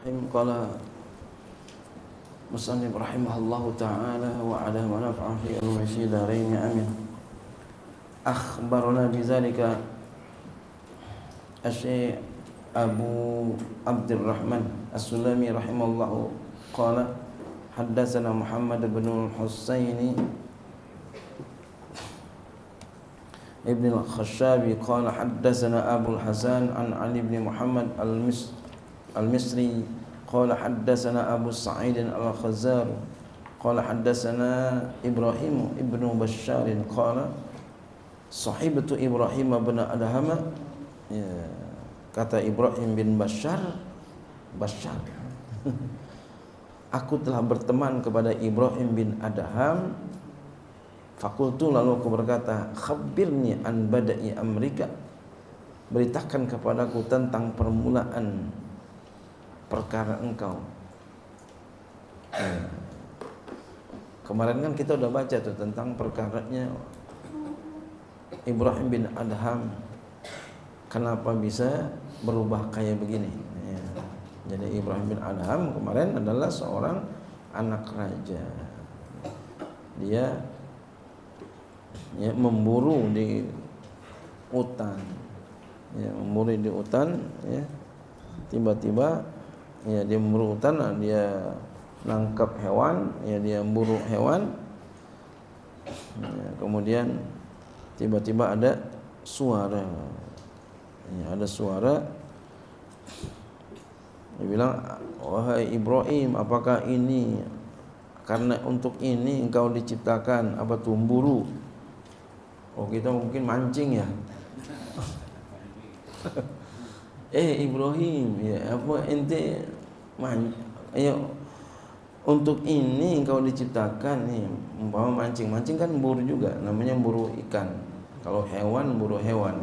Qala musannif rahimahullahu ta'ala wa ala manaf'a fi al-mashi darain amin. Akhbarana bizalika Asy-Syaikh Abu Abdurrahman As-Sulami rahimahullahu qala haddatsana Muhammad bin al-Husaini Ibn al-Khashabi qala haddatsana Abu al-Hasan an Ali bin Muhammad al-Misri qala haddatsana Abu Sa'id al-Khazzar qala haddatsana Ibrahim ibn Bashar qala sahibtu Ibrahim bin Adham, ya, kata Ibrahim bin Bashar aku telah berteman kepada Ibrahim bin Adham. Fakultu, lalu aku berkata, khabirni an bada'i amrika, beritakan kepadaku tentang permulaan perkara engkau. Kemarin kan kita udah baca tuh tentang perkaranya Ibrahim bin Adham, kenapa bisa berubah kayak begini, ya. Jadi Ibrahim bin Adham kemarin adalah seorang anak raja. Dia memburu di hutan, memburu di hutan, tiba-tiba dia memburu hutan, dia nangkap hewan, dia memburu hewan, kemudian tiba-tiba ada suara, dia bilang, wahai Ibrahim, apakah ini karena untuk ini engkau diciptakan, apa tuh memburu? Oh, kita mungkin mancing ya. Ibrahim, ya apa ente untuk ini engkau diciptakan nih, umpama mancing kan buru juga, namanya buru ikan. Kalau hewan buru hewan.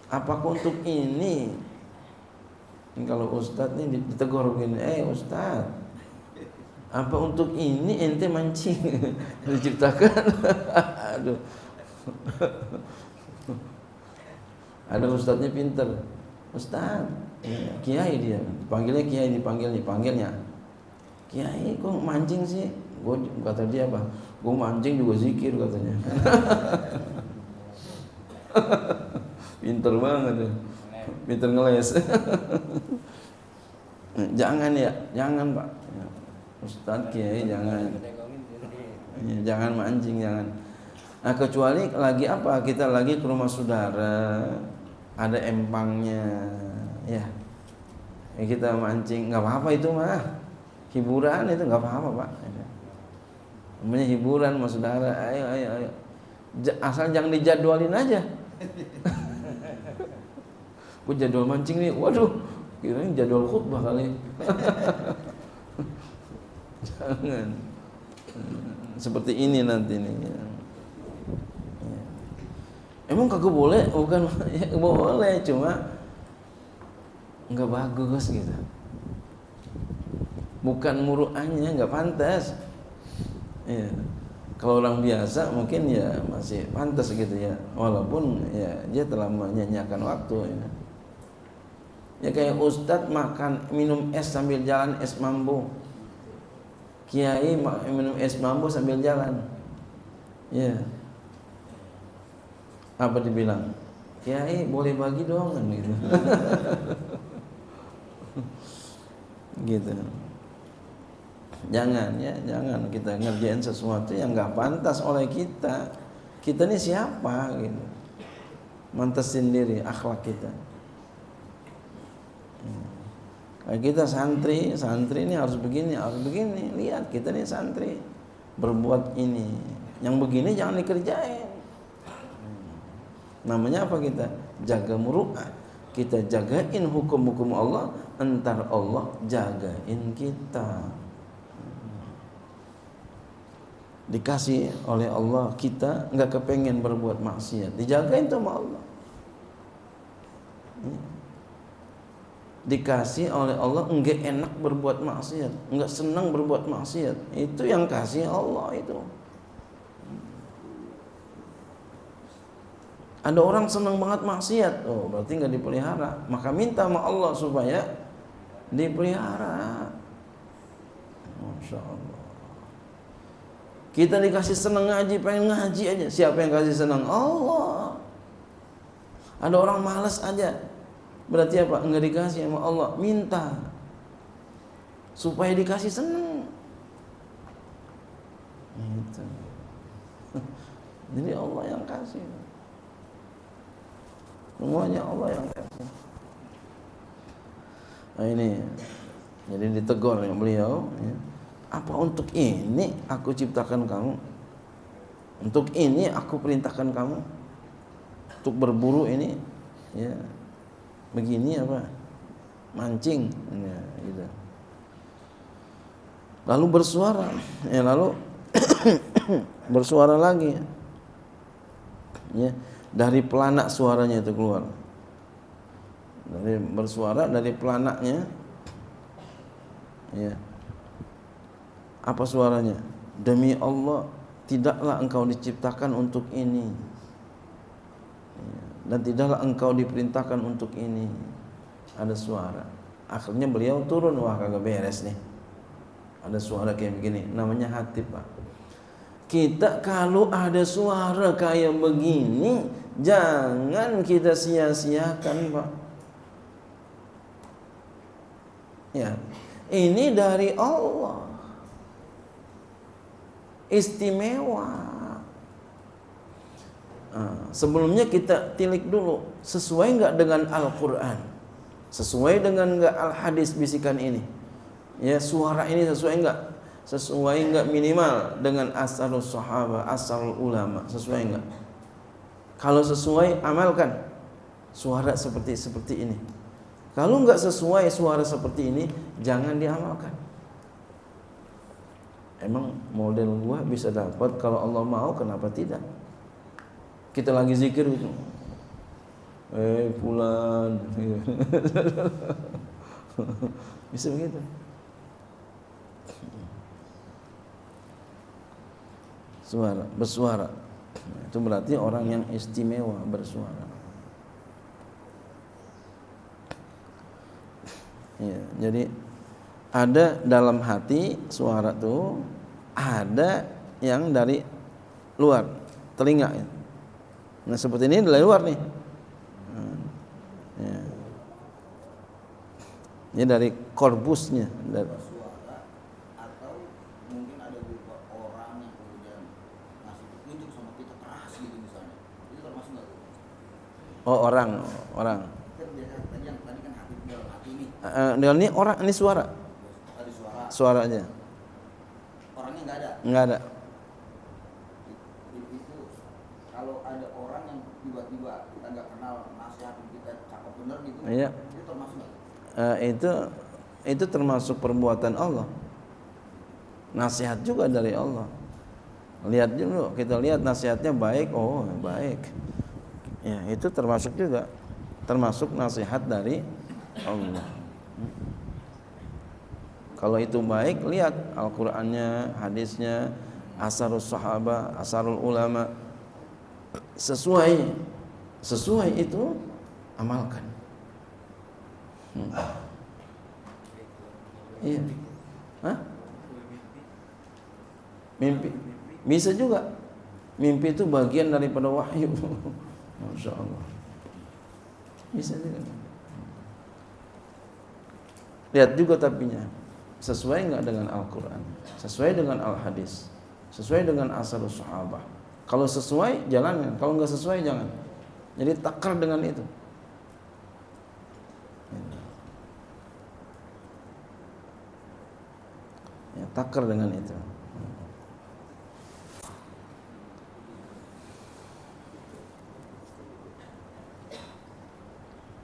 Apakah untuk ini? Kalau ustadz nih ditegur begini, ustadz, apa untuk ini ente mancing diciptakan? Aduh. Ada ustadznya pinter, ustadz, kiai dia, panggilnya kiai, dipanggilnya, kiai, kok mancing sih? Kata dia apa? Gue mancing juga zikir katanya. Pinter banget ya, pinter ngeles. Jangan Pak. Ustadz kiai jangan mancing, jangan. Nah, kecuali lagi apa? Kita lagi ke rumah saudara, ada empangnya, kita mancing, nggak apa-apa itu mah, hiburan itu nggak apa-apa Pak. Namanya hiburan sama saudara, ayo, asal jangan dijadwalin aja. Gue jadwal mancing nih, waduh, kirain jadwal khutbah kali. Jangan seperti ini nanti nih. Emang kagak boleh? Bukan, boleh, cuma nggak bagus gitu. Bukan muruannya, nggak pantas. Kalau orang biasa mungkin masih pantas gitu ya, walaupun dia telah menyanyiakan waktu. Kayak ustadz minum es sambil jalan, es mambo. Kiai minum es mambo sambil jalan, apa dibilang? Kiai boleh bagi dong kan gitu. Gitu. Jangan kita ngerjain sesuatu yang nggak pantas oleh kita. Kita ini siapa gitu? Mantesin diri akhlak kita. Kayak kita santri ini harus begini. Lihat kita nih santri berbuat ini, yang begini jangan dikerjain. Namanya apa? Kita jaga muru'ah, kita jagain hukum-hukum Allah, entar Allah jagain kita. Dikasih oleh Allah, kita nggak kepengen berbuat maksiat, dijagain sama Allah. Dikasih oleh Allah, enggak enak berbuat maksiat, enggak senang berbuat maksiat, itu yang kasih Allah itu. Ada orang senang banget maksiat, berarti enggak dipelihara. Maka minta sama Allah supaya dipelihara. Masya Allah. Kita dikasih senang ngaji, pengen ngaji aja. Siapa yang kasih senang? Allah. Ada orang malas aja, berarti apa? Enggak dikasih sama Allah. Minta supaya dikasih senang. Gitu. Jadi Allah yang kasih. Semuanya Allah yang kasih. Nah ini, jadi ditegur ya beliau. Ya. Apa untuk ini aku ciptakan kamu? Untuk ini aku perintahkan kamu? Untuk berburu ini, ya begini apa? Mancing, ya, gitu. Lalu bersuara, ya lalu bersuara lagi, ya dari pelanak suaranya itu keluar. Dari bersuara dari pelanaknya, ya. Apa suaranya? Demi Allah, tidaklah engkau diciptakan untuk ini, dan tidaklah engkau diperintahkan untuk ini. Ada suara. Akhirnya beliau turun, wah kagak beres nih. Ada suara kayak begini, namanya hati, Pak. Kita kalau ada suara kayak begini, jangan kita sia-siakan, Pak. Ya, ini dari Allah. Istimewa. Sebelumnya kita tilik dulu, sesuai enggak dengan Al-Quran, sesuai dengan enggak Al-Hadis bisikan ini, ya suara ini sesuai enggak minimal dengan asarus sahabat, asarul ulama, sesuai enggak? Kalau sesuai, amalkan suara seperti ini. Kalau enggak sesuai suara seperti ini, jangan diamalkan. Emang model gua bisa dapat kalau Allah mau, kenapa tidak? Kita lagi zikir gitu. Fulan. Bisa begitu. Bersuara. Itu berarti orang yang istimewa bersuara. Ya, jadi ada dalam hati suara tuh, ada yang dari luar telinga. Nah seperti ini dari luar nih. Ya. Ini dari korbusnya. Suara atau mungkin ada beberapa orang yang kemudian ngasih petunjuk sama kita keras gitu misalnya. Itu termasuk nggak? Oh orang. Tadi kan hati dalam hati ini. Ini orang, ini suara. Tadi Suara aja. Orangnya nggak ada. Nggak ada. Itu kalau ada orang yang tiba-tiba kita nggak kenal nasihatin kita cakep bener gitu. Iya. Itu termasuk nggak? Itu termasuk perbuatan Allah. Nasihat juga dari Allah. Lihat dulu, kita lihat nasihatnya baik, oh baik. Ya, itu termasuk juga, termasuk nasihat dari Allah. Kalau itu baik, lihat Al-Qur'annya, hadisnya, asarus sahabat, asarul ulama. Sesuai itu amalkan. Iya. Hah? Mimpi. Bisa juga. Mimpi itu bagian daripada wahyu. Masya Allah. Bisa juga. Lihat juga tapinya. Sesuai enggak dengan Al-Quran, sesuai dengan Al-Hadis, sesuai dengan asarus sahabah. Kalau sesuai, jalankan. Kalau enggak sesuai, jangan. Jadi takar dengan itu. Ya, takar dengan itu.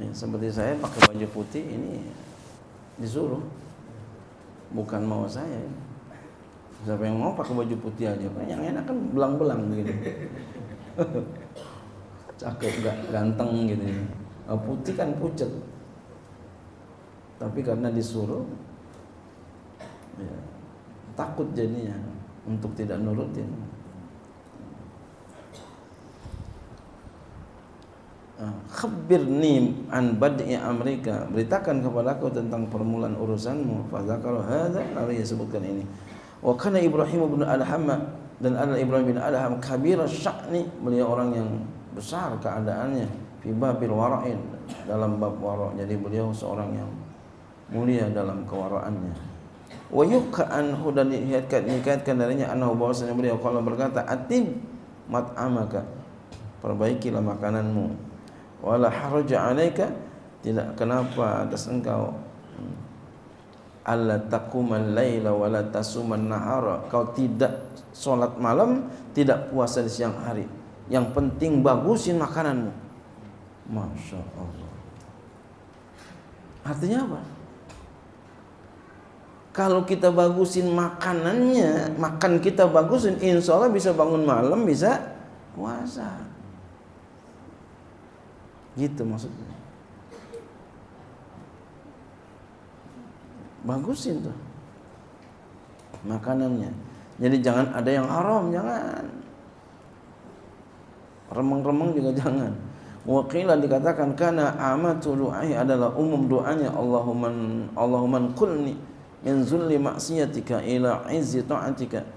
Ya, seperti saya pakai baju putih ini disuruh, bukan mau saya. Siapa yang mau pakai baju putih aja, yang enak kan belang-belang gitu. Cakep, ganteng gitu. Putih kan pucet. Tapi karena disuruh, ya, takut jadinya untuk tidak nurutin. khabirni an bad'i amrika, beritakan kepadaku tentang permulaan urusanmu. Fa dzakara hadza, lalu ia sebutkan ini. Wa kana Ibrahim bin Adham, dan adalah Ibrahim bin Adham kabir sya'ni, beliau orang yang besar keadaannya, fi babil wara'in, dalam bab wara', jadi beliau seorang yang mulia dalam kewara'annya. Wa yuka anhu, dan dikaitkan darinya annahu, bahwasanya beliau kalau berkata atib mat'amaka, perbaikilah makananmu, wala haraja alaika, tidak kenapa atas engkau, alla taqumal laila wala tasuman nahara, kau tidak solat malam, tidak puasa di siang hari, yang penting bagusin makananmu. Masya Allah. Artinya apa? Kalau kita bagusin makanannya, makan kita bagusin, insya Allah bisa bangun malam, bisa puasa. Gitu maksudnya. Bagusin tuh makanannya. Jadi jangan ada yang haram, jangan. Remeng-remeng juga jangan. Waqilan, dikatakan kana amatu du'ai, adalah umum doanya, Allahumma qulni min zulli maksiatika ila izzi ta'atika.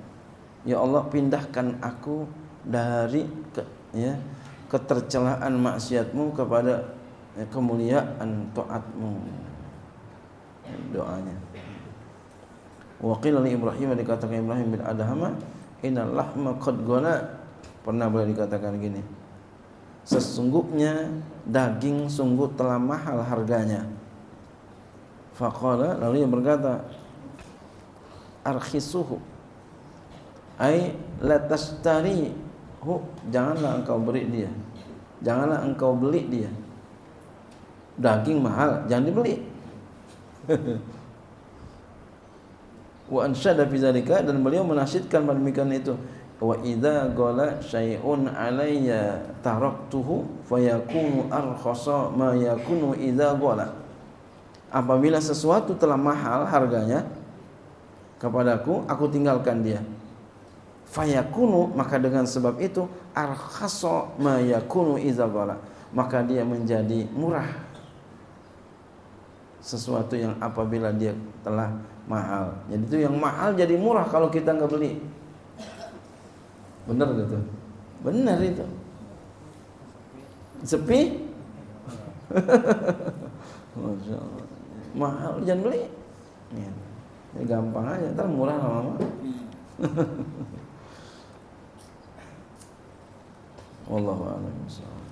Ya Allah, pindahkan aku dari ketercelaan maksiatmu kepada kemuliaan taatmu. Doanya. Wa qila li Ibrahim, dikatakan Ibrahim bin Adham, innal lahma qad ghala, pernah boleh dikatakan gini, sesungguhnya daging sungguh telah mahal harganya. Faqala, lalu ia berkata, arkhisuhu, ai la tashtarihu, janganlah engkau beri dia, janganlah engkau beli dia. Daging mahal, jangan dibeli. Wa ansyada fi zalika, dan beliau menasyidkan pada demikian itu, wa idza qala syai'un alayya taraktuhu fayakunu arkhasa ma yakunu idza qala, apabila sesuatu telah mahal harganya kepadaku, aku tinggalkan dia. Fayakunu, maka dengan sebab itu, arkhasa ma yakunu idza qala, maka dia menjadi murah, sesuatu yang apabila dia telah mahal. Jadi itu yang mahal jadi murah kalau kita nggak beli. Benar gitu? Benar itu. Sepi? Masya Allah. Mahal jangan beli. Ya, gampang aja, ntar murah lama-lama. Wallahu a'lam bishawab.